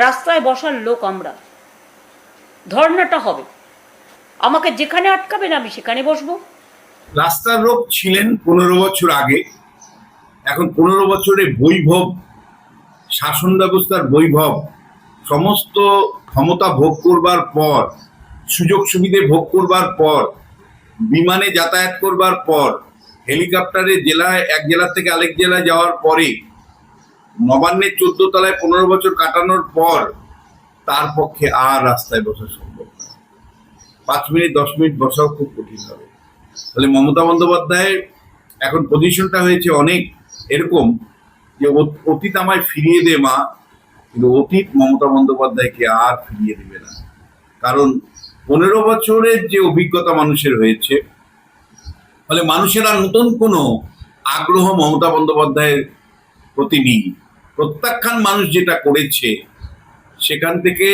রাস্তায় বসার লোক আমরা। ধর্নাটা হবে, আমাকে যেখানে আটকাবেন আমি সেখানে বসবো। রাস্তার লোক ছিলেন 15 বছর আগে। এখন 15 বছরে বৈভব, শাসন ব্যবস্থার বৈভব, সমস্ত ক্ষমতা ভোগ করবার পর, সুযোগ সুবিধে ভোগ করবার পর, বিমানে যাতায়াত করবার পর, হেলিকপ্টারে এক জেলা থেকে আরেক জেলায় যাওয়ার পরে, নবান্নের 14 তলায় 15 বছর কাটানোর পর তার পক্ষে আর রাস্তায় বসা সম্ভব না। 5 মিনিট 10 মিনিট বসাও খুব কঠিন হবে। তাহলে মমতা বন্দ্যোপাধ্যায়ের এখন পজিশনটা হয়েছে অনেক এরকম যে অতীত আমায় ফিরিয়ে দে মা, কিন্তু অতীত মমতা বন্দ্যোপাধ্যায়কে আর ফিরিয়ে দেবে না। কারণ 15 বছরের যে অভিজ্ঞতা মানুষের হয়েছে, ফলে মানুষের আর নতুন কোনো আগ্রহ মমতা বন্দ্যোপাধ্যায়ের প্রতি নেই। প্রত্যাখ্যান মানুষ যেটা করেছে, সেখান থেকে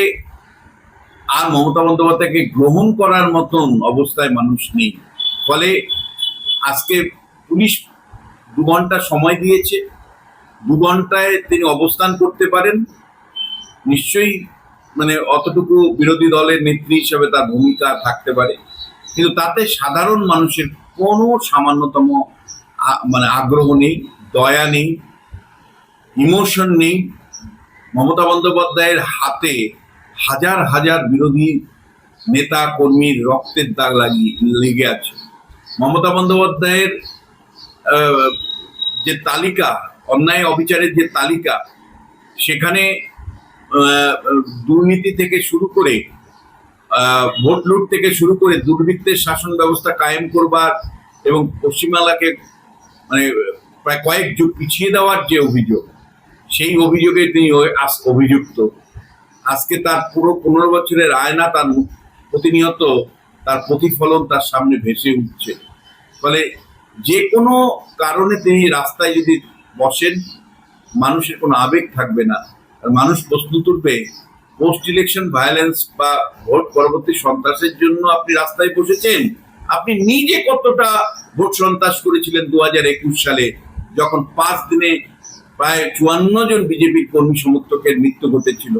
আর মমতা বন্দ্যোপাধ্যায়কে গ্রহণ করার মতন অবস্থায় মানুষ নেই। ফলে আজকে পুলিশ 2 ঘন্টা সময় দিয়েছে, 2 ঘন্টায় তিনি অবস্থান করতে পারেন। নিশ্চয়ই অতটুকু বিরোধী দলের নেত্রী হিসেবে তার ভূমিকা থাকতে পারে, কিন্তু তাতে সাধারণ মানুষের কোনো সামান্যতম আগ্রহ নেই, দয়া নেই, ইমোশন নেই। মমতা বন্দ্যোপাধ্যায়ের হাতে হাজার হাজার বিরোধী নেতা কর্মীর রক্তের দাগ লেগে আছে। মমতা বন্দ্যোপাধ্যায়ের যে তালিকা, অন্যায় অবিচারের যে তালিকা, সেখানে দুর্নীতি থেকে শুরু করে, ভোট লুট থেকে শুরু করে, দুর্বৃত্তের শাসন ব্যবস্থা কায়েম করবার এবং পশ্চিমবাংলাকে প্রায় কয়েক যুগ পিছিয়ে দেওয়ার যে অভিযোগ, সেই অভিযোগে তিনি অভিযুক্ত। আজকে তার পুরো 15 বছরের আয়না তার প্রতিনিয়ত তার প্রতিফলন তার সামনে ভেসে উঠছে। ফলে যে কোনো কারণে তিনি রাস্তায় যদি বসেন, মানুষের কোনো আবেগ থাকবে না। আর মানুষ প্রশ্ন তুলবে, পোস্ট ইলেকশন ভায়োলেন্স বা ভোট পরবর্তী সন্ত্রাসের জন্য আপনি রাস্তায় বসেছেন? আপনি নিজে কতটা ভোট সন্ত্রাস করেছিলেন 2021 সালে, যখন 5 দিনে প্রায় 54 জন বিজেপির কর্মী সমর্থকের মৃত্যু ঘটেছিল।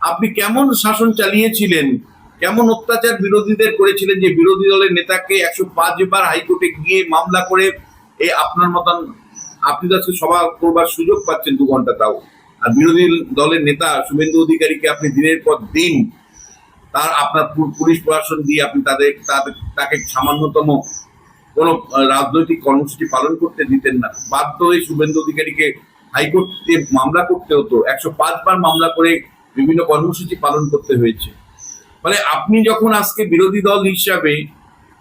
আপনি কেমন শাসন চালিয়েছিলেন, কেমন অত্যাচার বিরোধীদের করেছিলেন, যে বিরোধী দলের নেতাকে 105 বার হাইকোর্টে গিয়ে মামলা করে আপনার মতন আপনি তো আজকে সভা করবার সুযোগ পাচ্ছেন 2 ঘন্টা, তাও। আর বিরোধী দলের নেতা শুভেন্দু অধিকারীকে আপনি দিনের পর দিন আপনার পুলিশ প্রশাসন দিয়ে আপনি তাকে সামান্যতম কোনো রাজনৈতিক কর্মসূচি পালন করতে দিতেন না। বাধ্য হয়ে শুভেন্দু অধিকারীকে হাইকোর্টে মামলা করতে হতো, 105 বার মামলা করে বিভিন্ন কর্মসূচি পালন করতে হয়েছে। ফলে আপনি যখন আজকে বিরোধী দল হিসাবে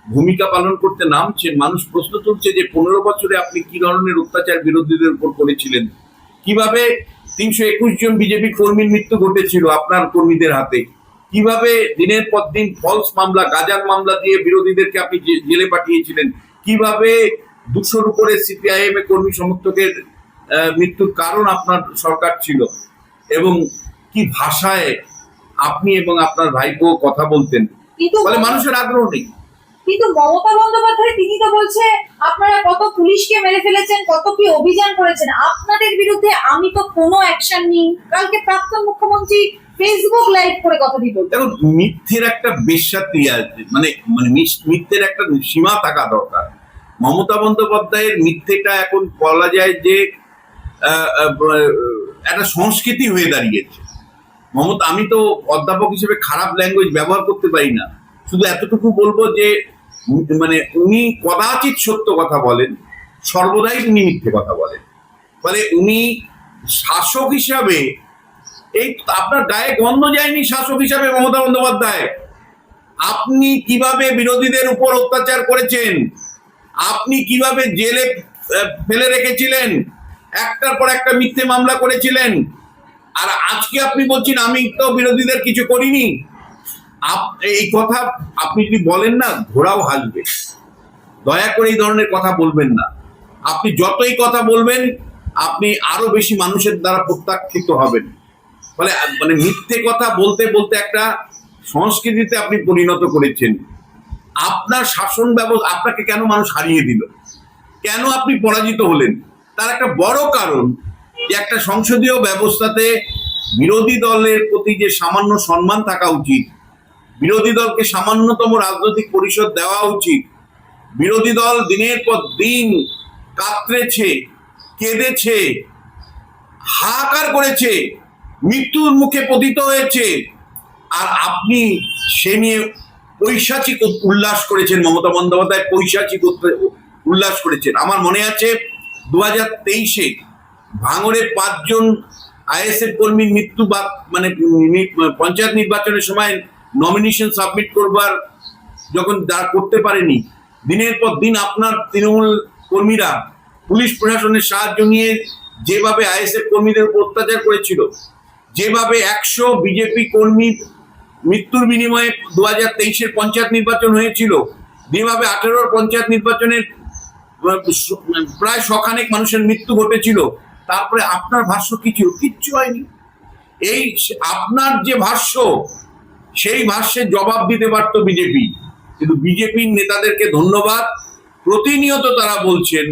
ভূমিকা পালন করতে নামছেন, মানুষ প্রশ্ন তুলছে যে 15 বছরে আপনি কি ধরনের অত্যাচার বিরোধীদের উপর করেছিলেন, কিভাবে 321 জন বিজেপি কর্মীর মৃত্যু ঘটেছিল আপনার কর্মীদের হাতে, কিভাবে দিনের পর দিন ফলস মামলা, গাজার মামলা দিয়ে বিরোধীদেরকে আপনি জেলে পাঠিয়েছিলেন, কিভাবে 200-র উপরে সিপিআইএম এ কর্মী সমর্থকের মৃত্যুর কারণ আপনার সরকার ছিল, এবং কি ভাষায় আপনি এবং আপনার ভাইপো কথা বলতেন। ফলে মানুষের আগ্রহ নেই। কিন্তু মমতা বন্দ্যোপাধ্যায় তিনি তো বলছে আপনারা কত পুলিশকে মেরে ফেলেছেন, কত কি অভিযান করেছেন, আপনাদের বিরুদ্ধে আমি তো কোনো অ্যাকশন নিই। কালকে প্রাক্তন মুখ্যমন্ত্রী ফেসবুক লাইভ করে কথা দিয়ে বলছেন। দেখুন, মিথ্যের একটা বেশ্যাতি আছে, মিথ্যের একটা সীমা থাকা দরকার। মমতা বন্দ্যোপাধ্যায়ের মিথ্যেটা এখন বলা যায় যে একটা সংস্কৃতি হয়ে দাঁড়িয়েছে। আমি তো অধ্যাপক হিসেবে খারাপ ল্যাঙ্গুয়েজ ব্যবহার করতে পারি না, শুধু এতটুকু বলবো যে উনি কদাচিৎ সত্য কথা বলেন, সর্বদাই উনি মিথ্যে কথা বলেন। ফলে উনি শাসক হিসাবে, এই আপনার গায়ে গন্ধ যায়নি শাসক হিসাবে মমতা বন্দ্যোপাধ্যায়? আপনি কিভাবে বিরোধীদের উপর অত্যাচার করেছেন, আপনি কিভাবে জেলে ফেলে রেখেছিলেন, একটার পর একটা মিথ্যে মামলা করেছিলেন, আর আজকে আপনি বলছেন আমি তো বিরোধীদের কিছু করিনি। এই কথা আপনি যদি বলেন না, ঘোড়াও হাসবে। দয়া করে এই ধরনের কথা বলবেন না। আপনি যতই কথা বলবেন, আপনি আরো বেশি মানুষের দ্বারা প্রত্যাখ্যিত হবেন। ফলে মিথ্যে কথা বলতে বলতে একটা সংস্কৃতিতে আপনি পরিণত করেছেন। আপনার শাসন ব্যবস্থা, আপনাকে কেন মানুষ হারিয়ে দিল, কেন আপনি পরাজিত হলেন, তার একটা বড় কারণ যে একটা সংসদীয় ব্যবস্থাতে বিরোধী দলের প্রতি যে সামান্য সম্মান থাকা উচিত, বিরোধী দলকে সামান্যতম রাজনৈতিক পরিষদ দেওয়া উচিত। বিরোধী দল দিনের পর দিন কাতরেছে, কেঁদেছে, হাহাকার করেছে, মৃত্যুর মুখে পতিত হয়েছে, আর আপনি সে নিয়ে পৈশাচিক উল্লাস করেছেন। মমতা বন্দ্যোপাধ্যায় পৈশাচিক উল্লাস করেছেন। আমার মনে আছে 2023-এ ভাঙড়ে 5 জন আইএসএফ কর্মীর মৃত্যু, বা মানে পঞ্চায়েত নির্বাচনের সময় নমিনেশন সাবমিট করবার যখন করতে পারেনি, দিনের পর দিন আপনার তৃণমূল কর্মীরা পুলিশ প্রশাসনের সাহায্য নিয়ে যেভাবে আইএসএফ কর্মীদের উপর অত্যাচার করেছিল, যেভাবে 100 বিজেপি কর্মী মৃত্যুর বিনিময়ে 2023-এর পঞ্চায়েত নির্বাচন হয়েছিল, যেভাবে 18-র পঞ্চায়েত নির্বাচনের প্রায় 100 মানুষের মৃত্যু ঘটেছিল, তারপরে আপনার ভাষ্য কি ছিল? কিচ্ছু হয়নি। এই আপনার যে ভাষ্য, সেই ভাষ্যের জবাব দিতে পারত বিজেপি, কিন্তু বিজেপির নেতাদেরকে ধন্যবাদ, প্রতিনিয়ত তারা বলছেন।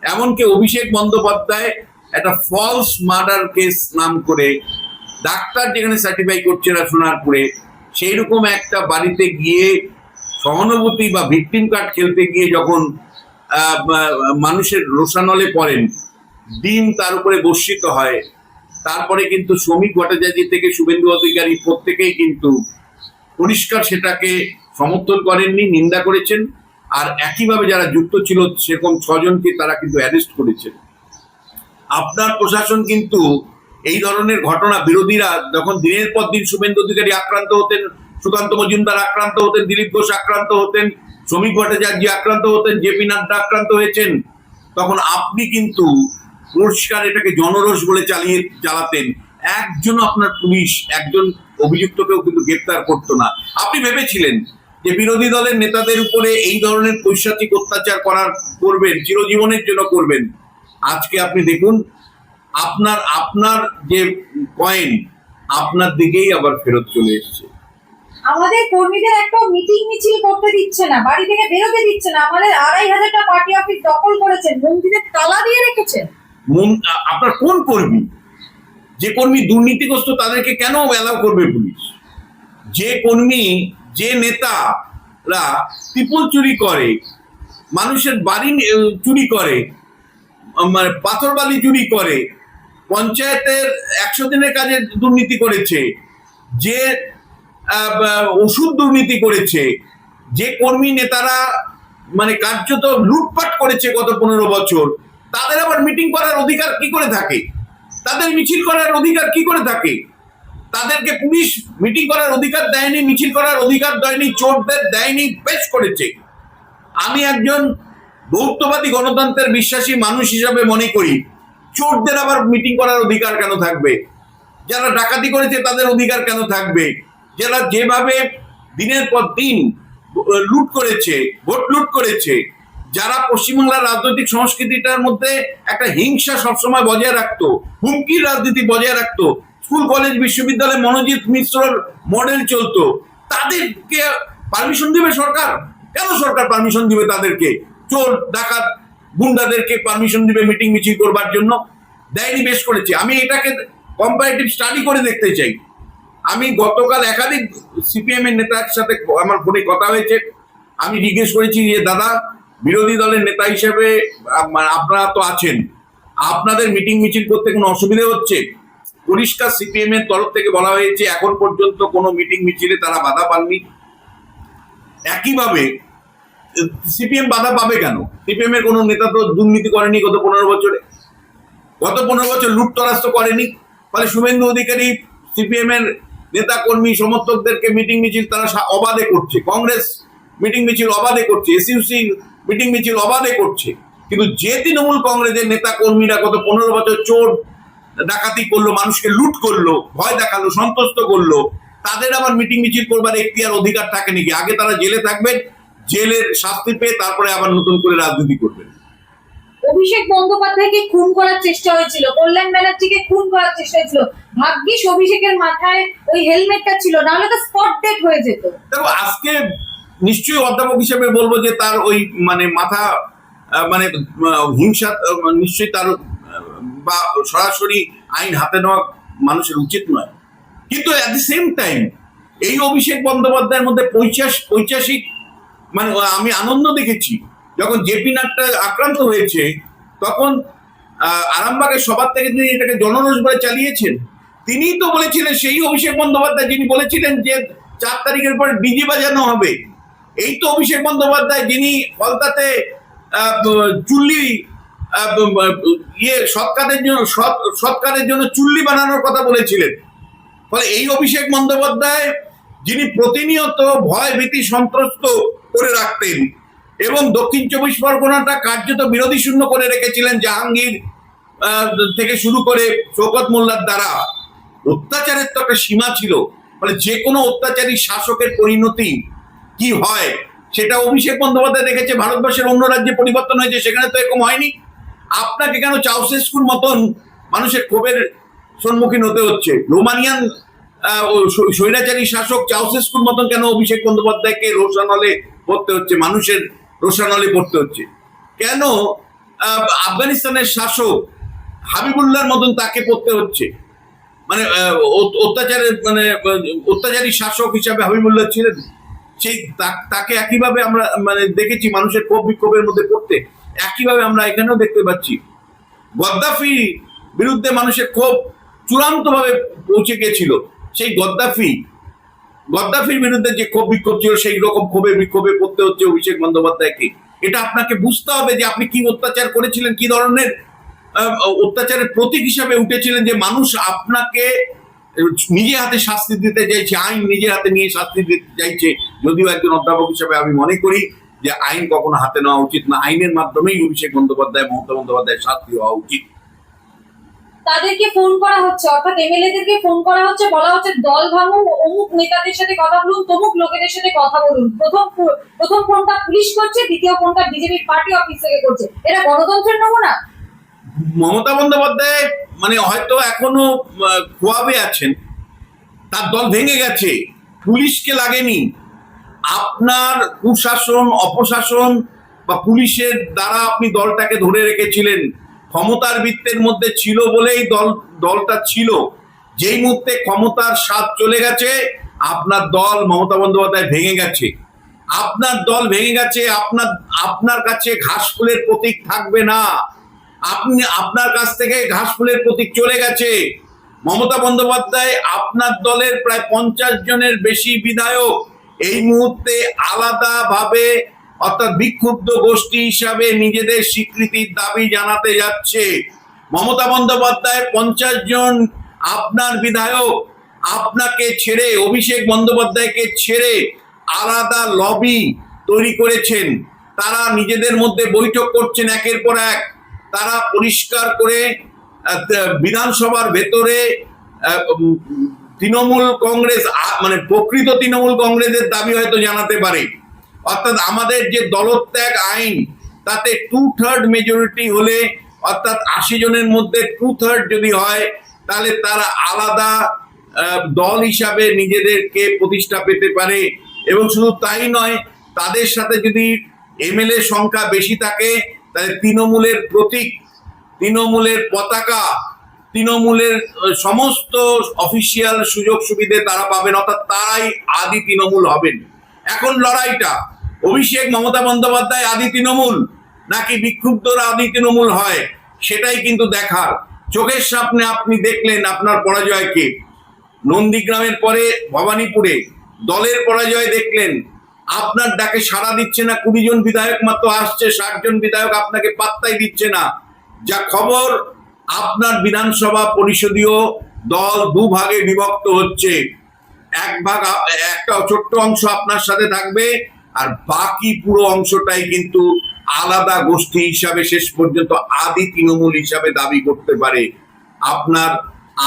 এমনকি অভিষেক বন্দ্যোপাধ্যায় একটা ফলস মার্ডার কেস নাম করে ডাক্তার যেখানে সার্টিফাই করছে না সোনারপুরে, সেই রকম একটা বাড়িতে গিয়ে সহানুভূতি বা ভিকটিম কার্ড খেলতে গিয়ে যখন মানুষের রোষানলে পড়েন, দিন তার উপরে বর্ষিত হয়। তারপরে কিন্তু শ্রমিক ভট্টাচার্য থেকে শুভেন্দু অধিকারী প্রত্যেকেই কিন্তু পরিষ্কার সেটাকে সমর্থন করেননি, নিন্দা করেছেন। আর একইভাবে যারা যুক্ত ছিল সেরকম 6 জনকে তারা কিন্তু অ্যারেস্ট করেছেন। আপনার প্রশাসন কিন্তু এই ধরনের ঘটনা, বিরোধীরা যখন দিনের পর দিন শুভেন্দু অধিকারী আক্রান্ত হতেন, সুকান্ত মজুমদার আক্রান্ত হতেন, দিলীপ ঘোষ আক্রান্ত হতেন, শ্রমিক ভট্টাচার্য আক্রান্ত হতেন, জেপি নাড্ডা আক্রান্ত হয়েছেন, তখন আপনি কিন্তু পরিষ্কার এটাকে জনরোষ বলে চালাতেন। একজন আপনার পুলিশ একজন অভিযুক্তকেও কিন্তু গ্রেপ্তার করতো না। আপনি ভেবেছিলেন যে বিরোধী দলের নেতাদের উপরে এই ধরনের পৈশাচিক অত্যাচার করবেন, চিরজীবনের জন্য করবেন। আজকে আপনি দেখুন, আপনার যে কয়েন আপনার দিকেই আবার ফেরত চলে এসছে। আমাদের কর্মীদের একটা মিটিং মিছিল করতে দিচ্ছে না, বাড়ি থেকে বেরোতে দিচ্ছে না, আমাদের 2500টা পার্টি অফিস দখল করেছেন, মন্দিরের তালা দিয়ে রেখেছেন। আপনার কোন কর্মী? যে কর্মী দুর্নীতিগ্রস্ত তাদেরকে কেন অ্যালাউ করবে পুলিশ? যে কর্মী, যে নেতারা ত্রিপল চুরি করে, মানুষের বাড়ি চুরি করে, মানে পাথর বালি চুরি করে, পঞ্চায়েতের 100 দিনের কাজে দুর্নীতি করেছে, যে ওষুধ দুর্নীতি করেছে, যে কর্মী নেতারা মানে কার্যত লুটপাট করেছে গত 15 বছর, তাদের আবার মিটিং করার অধিকার কি করে থাকে? তাদের মিছিল করার অধিকার কি করে থাকে? তাদেরকে পুলিশ মিটিং করার অধিকার দেয়নি, মিছিল করার অধিকার দেয়নি, চোরদের দেয়নি, বেশ করেছে। আমি একজন বৌদ্ধবাদী গণতন্ত্রের বিশ্বাসী মানুষ হিসাবে মনে করি, চোরদের আবার মিটিং করার অধিকার কেন থাকবে? যারা ডাকাতি করেছে তাদের অধিকার কেন থাকবে? যারা যেভাবে দিনের পর দিন লুট করেছে, ভোট লুট করেছে, যারা পশ্চিমবাংলার রাজনৈতিক সংস্কৃতিটার মধ্যে একটা হিংসা সবসময় বজায় রাখতো, হুমকির রাজনীতি বজায় রাখতো, স্কুল কলেজ বিশ্ববিদ্যালয়ে মনোজিৎ মিশ্রর মডেল চলতো, তাদেরকে পারমিশন দিবে সরকার? কেন সরকার পারমিশন দিবে তাদেরকে? চোর ডাকাত গুন্ডাদেরকে পারমিশন দিবে মিটিং মিছিল করবার জন্য? দেয়নি, বেশ করেছে। আমি এটাকে কম্পারেটিভ স্টাডি করে দেখতে চাই। আমি গতকাল একাধিক সিপিএম এর নেতার সাথে আমার ফোনে কথা হয়েছে। আমি জিজ্ঞেস করেছি যে দাদা, বিরোধী দলের নেতা হিসেবে আপনারা তো আছেন, আপনাদের মিটিং মিছিল করতে কোনো অসুবিধা হচ্ছে? পরিষ্কার সিপিএম এর তরফ থেকে বলা হয়েছে এখন পর্যন্ত কোনো মিটিং মিছিলে তারা বাধা পাননি। একইভাবে সিপিএম বাধা পাবে কেন? সিপিএম এর কোনো নেতা তো দুর্নীতি করেনি গত 15 বছরে, গত 15 বছর লুটতরাজ তো করেনি। ফলে শুভেন্দু অধিকারী সিপিএম এর নেতা কর্মী সমর্থকদেরকে মিটিং মিছিল তারা অবাধে করছে, কংগ্রেস মিটিং মিছিল অবাধে করছে, এসইউসি মিটিং মিছিল অবাধে করছে। কিন্তু যে তৃণমূল কংগ্রেসের নেতা কর্মীরা গত 15 বছর চোর ডাকাতি করলো, মানুষকে লুট করলো, ভয় দেখালো, সন্তুষ্ট করলো, তাদের আবার মিটিং মিছিল করবার এখতিয়ার অধিকার থাকে নাকি? আগে তারা জেলে থাকবেন, জেলের শাস্তি পেয়ে তারপরে আবার নতুন করে রাজনীতি করবেন। অভিষেক বন্দ্যোপাধ্যায়কে খুন করার চেষ্টা হয়েছিল, কল্যাণ ব্যানার্জিকে খুন করার চেষ্টা হয়েছিল, ভাগ্যিস অভিষেকের মাথায় ওই হেলমেটটা ছিল, নাহলে তো স্পট ডেড হয়ে যেত। দেখো, আজকে নিশ্চয়ই অধ্যাপক হিসেবে বলবো যে তার ওই মানে মাথা মানে হিংসা নিশ্চয়ই তার, বা সরাসরি আইন হাতে নেওয়া মানুষের উচিত নয়। কিন্তু অ্যাট দি সেম টাইম এই অভিষেক বন্দ্যোপাধ্যায়ের মধ্যে পৈশাসিক মানে আমি আনন্দ দেখেছি যখন জেপি নাড্ডা আক্রান্ত হয়েছে তখন আরামবাগের সবার থেকে তিনি এটাকে জনরোষ বলে চালিয়েছেন। তিনিই তো বলেছিলেন, সেই অভিষেক বন্দ্যোপাধ্যায় যিনি বলেছিলেন যে 4 তারিখের পরে ডিজি বাজানো হবে। এই তো অভিষেক বন্দ্যোপাধ্যায় যিনি ফলতাতে চুল্লি সৎকারের জন্য চুল্লি বানানোর কথা বলেছিলেন। ফলে এই অভিষেক বন্দ্যোপাধ্যায় যিনি প্রতিনিয়ত ভয় ভীতি সন্ত্রস্ত করে রাখতেন এবং দক্ষিণ 24 পরগনাটা কার্যত বিরোধী শূন্য করে রেখেছিলেন জাহাঙ্গীর থেকে শুরু করে শওকত মোল্লার দ্বারা। অত্যাচারের তো একটা সীমা ছিল, ফলে যে কোনো অত্যাচারী শাসকের পরিণতি কি হয় সেটা অভিষেক বন্দ্যোপাধ্যায় দেখেছে। ভারতবর্ষের অন্য রাজ্যে পরিবর্তন হয়েছে, সেখানে তো এরকম হয়নি। আপনাকে কেন চাউসেস্কুর মতন মানুষের ক্ষোভের সম্মুখীন হতে হচ্ছে? রোমানিয়ান স্বৈরাচারী শাসক চাউসেস্কুর মতন কেন অভিষেক বন্দ্যোপাধ্যায়কে রোষানলে পড়তে হচ্ছে, মানুষের রোষানলে পড়তে হচ্ছে? কেন আফগানিস্তানের শাসক হাবিবুল্লাহর মতন তাকে পড়তে হচ্ছে? মানে অত্যাচারী শাসক হিসাবে হাবিবুল্লাহ ছিলেন, সেই তাকে একইভাবে আমরা দেখেছি মানুষের ক্ষোভ বিক্ষোভের মধ্যে পড়তে। একইভাবে আমরা এখানেও দেখতে পাচ্ছি গদ্দাফি বিরুদ্ধে মানুষের ক্ষোভ চূড়ান্তভাবে পৌঁছে গিয়েছিল। সেই গদ্দাফির বিরুদ্ধে যে ক্ষোভ বিক্ষোভ ছিল সেই রকম ক্ষোভে বিক্ষোভে পড়তে হচ্ছে অভিষেক বন্দ্যোপাধ্যায়কে। এটা আপনাকে বুঝতে হবে যে আপনি কি অত্যাচার করেছিলেন, কি ধরনের অত্যাচারের প্রতীক হিসাবে উঠেছিলেন, যে মানুষ আপনাকে নিজে হাতে শাস্তি দিতে চাইছে, আইন নিজে হাতে নিয়ে শাস্তি দিতে চাইছে। যদিও একজন অধ্যাপক হিসাবে আমি মনে করি যে আইন কখনো হাতে নেওয়া উচিত না, আইনের মাধ্যমেই অভিষেক বন্দ্যোপাধ্যায় মমতা বন্দ্যোপাধ্যায়ের শাস্তি হওয়া উচিত। তাদেরকে ফোন করা হচ্ছে, অর্থাৎ এমএলএদেরকে ফোন করা হচ্ছে, বলা হচ্ছে দল ভাঙুন, অমুক নেতাদের সাথে কথা বলুন, তমুক লোকেদের সাথে কথা বলুন। প্রথম ফোনটা পুলিশ করছে, দ্বিতীয় ফোনটা বিজেপির পার্টি অফিস থেকে করছে। এটা গণতন্ত্রের নমুনা? মমতা বন্দ্যোপাধ্যায় হয়তো এখনো খোয়াবে আছেন, তার দল ভেঙে গেছে, পুলিশকে লাগেনি। আপনার কুশাসন, অপশাসন বা পুলিশের দ্বারা আপনি দলটাকে ধরে রেখেছিলেন। ক্ষমতার বৃত্তের মধ্যে ছিল বলেই দলটা ছিল। যেই মুহূর্তে ক্ষমতার স্বাদ চলে গেছে, আপনার দল মমতা বন্দ্যোপাধ্যায় ভেঙে গেছে। আপনার দল ভেঙে গেছে, আপনার কাছে ঘাস ফুলের প্রতীক থাকবে না। আপনার কাছ থেকে ঘাস ফুলের প্রতীক চলে গেছে। মমতা বন্দ্যোপাধ্যায় আপনার দলের প্রায় 50 জনের বেশি বিধায়ক এই মুহূর্তে আলাদাভাবে অর্থাৎ বিক্ষুব্ধ গোষ্ঠী হিসাবে নিজেদের স্বীকৃতির দাবি জানাতে যাচ্ছে। মমতা বন্দ্যোপাধ্যায় 50 জন আপনার বিধায়ক আপনাকে ছেড়ে, অভিষেক বন্দ্যোপাধ্যায়কে ছেড়ে আলাদা লবি তৈরি করেছেন। তারা নিজেদের মধ্যে বৈঠক করছেন একের পর এক। তারা পরিষ্কার করে বিধানসভার ভেতরে তৃণমূল কংগ্রেস প্রকৃত তৃণমূল কংগ্রেসের দাবি হয়তো জানাতে পারে। অর্থাৎ আমাদের যে দলত্যাগ আইন, তাতে 2/3 মেজরিটি হলে, অর্থাৎ 80 জনের মধ্যে 2/3 যদি হয়, তাহলে তারা আলাদা দল হিসাবে নিজেদেরকে প্রতিষ্ঠা পেতে পারে। এবং শুধু তাই নয়, তাদের সাথে যদি এমএলএ সংখ্যা বেশি থাকে, তাহলে তৃণমূলের প্রতীক, তৃণমূলের পতাকা, তৃণমূলের সমস্ত অফিসিয়াল সুযোগ সুবিধে তারা পাবেন, অর্থাৎ তারাই আদি তৃণমূল হবেন। এখন লড়াইটা অভিষেক মমতা বন্দ্যোপাধ্যায় আদি তৃণমূল নাকি বিক্ষুব্ধরা আদি তৃণমূল হয়, সেটাই কিন্তু দেখার। চোখের সামনে আপনি দেখলেন আপনার পরাজয়কে। নন্দীগ্রামের পরে ভবানীপুরে দলের পরাজয় দেখলেন। আপনার ডাকে সাড়া দিচ্ছে না, 20 জন বিধায়ক মাত্র আসছে, 60 জন বিধায়ক আপনাকে পাত্তাই দিচ্ছে না। যা খবর, আপনার বিধানসভা পরিষদীয় দল দুভাগে বিভক্ত হচ্ছে। একটা ছোট্ট অংশ আপনার সাথে থাকবে, আর বাকি পুরো অংশটাই কিন্তু আলাদা গোষ্ঠী হিসাবে শেষ পর্যন্ত আদি তৃণমূল হিসাবে দাবি করতে পারে। আপনার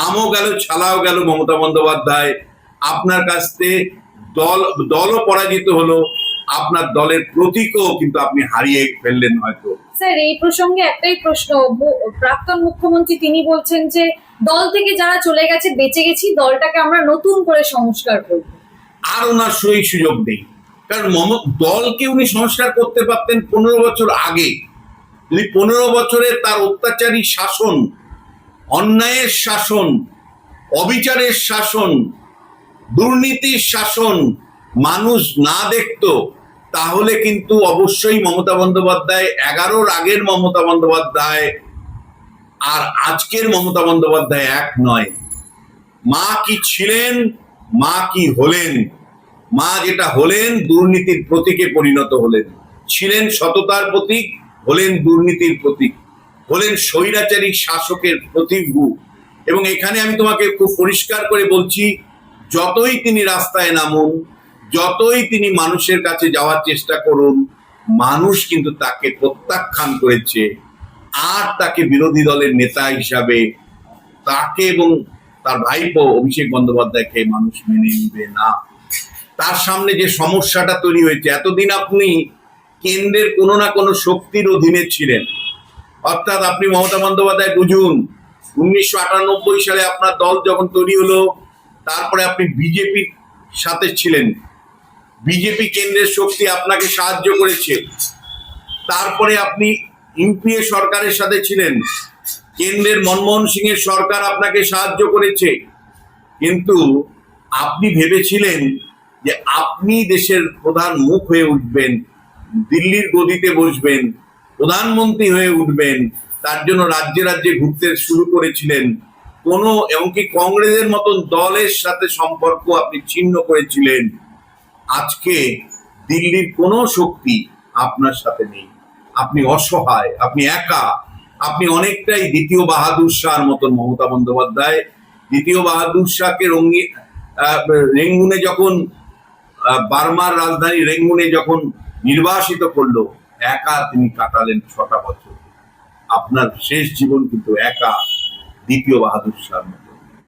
আমও গেল, ছালাও গেল মমতা বন্দ্যোপাধ্যায়। আপনার কাছ থেকে দলও পরাজিত হলো, আপনার দলের প্রতীকও কিন্তু আপনি হারিয়ে ফেললেন হয়তো। স্যার, এই প্রসঙ্গে একটাই প্রশ্ন। প্রাক্তন মুখ্যমন্ত্রী তিনি বলছেন যে দল থেকে যারা চলে গেছে বেঁচে গেছি, দলটাকে আমরা নতুন করে সংস্কার করব। আর ওনার সেই সুযোগ নেই, কারণ দলকে উনি সংস্কার করতে পারতেন 15 বছর আগে। যদি 15 বছরে তার অত্যাচারী শাসন, অন্যায়ের শাসন অবিচারের শাসন, দুর্নীতির শাসন মানুষ না দেখতো, তাহলে কিন্তু অবশ্যই মমতা বন্দ্যোপাধ্যায়, 11-র আগের মমতা বন্দ্যোপাধ্যায় আর আজকের মমতা বন্দ্যোপাধ্যায় এক নয়। মা কি ছিলেন, মা কি হলেন? মা যেটা হলেন, দুর্নীতির প্রতীকে পরিণত হলেন। ছিলেন সততার প্রতীক, হলেন দুর্নীতির প্রতীক, হলেন স্বৈরাচারী শাসকের প্রতিভূ। এবং এখানে আমি তোমাকে খুব পরিষ্কার করে বলছি, যতই তিনি রাস্তায় নামুন, যতই তিনি মানুষের কাছে যাওয়ার চেষ্টা করুন, মানুষ কিন্তু তাকে প্রত্যাখ্যান করেছে। আর তাকে বিরোধী দলের নেতা হিসাবে তাকে এবং তার ভাইপো অভিষেক বন্দ্যোপাধ্যায়কে মানুষ মেনে নিবে না। তার সামনে যে সমস্যাটা তৈরি হয়েছে, এতদিন আপনি কেন্দ্রের কোনো না কোনো শক্তির অধীনে ছিলেন। অর্থাৎ আপনি মমতা বন্দ্যোপাধ্যায় বুঝুন, 1998 সালে আপনার দল যখন তৈরি হলো, তারপরে আপনি বিজেপির সাথে ছিলেন, বিজেপি কেন্দ্রের শক্তি আপনাকে সাহায্য করেছে। তারপরে আপনি ইউপিএ সরকারের সাথে ছিলেন, কেন্দ্রের মনমোহন সিং এর সরকার আপনাকে সাহায্য করেছে। কিন্তু আপনি ভেবেছিলেন যে আপনি দেশের প্রধান মুখ হয়ে উঠবেন, দিল্লির গদিতে বসবেন, প্রধানমন্ত্রী হয়ে উঠবেন। তার জন্য রাজ্যে রাজ্যে ঘুরতে শুরু করেছিলেন। কোনো এমনকি কংগ্রেসের মতন দলের সাথে সম্পর্ক আপনি ছিন্ন করেছিলেন। আজকে দিল্লির কোনো শক্তি আপনার সাথে নেই। আপনি অসহায়, আপনি একা, আপনি অনেকটাই দ্বিতীয় বাহাদুর শাহর মতন মমতা বন্দ্যোপাধ্যায়। দ্বিতীয় বাহাদুর শাহকে রেঙ্গুনে যখন বার্মার রাজধানী রেঙ্গুনে যখন নির্বাসিত করলো, একা তিনি কাটালেন 6টা বছর। আপনার শেষ জীবন কিন্তু একা দ্বিতীয় বাহাদুর শাহ।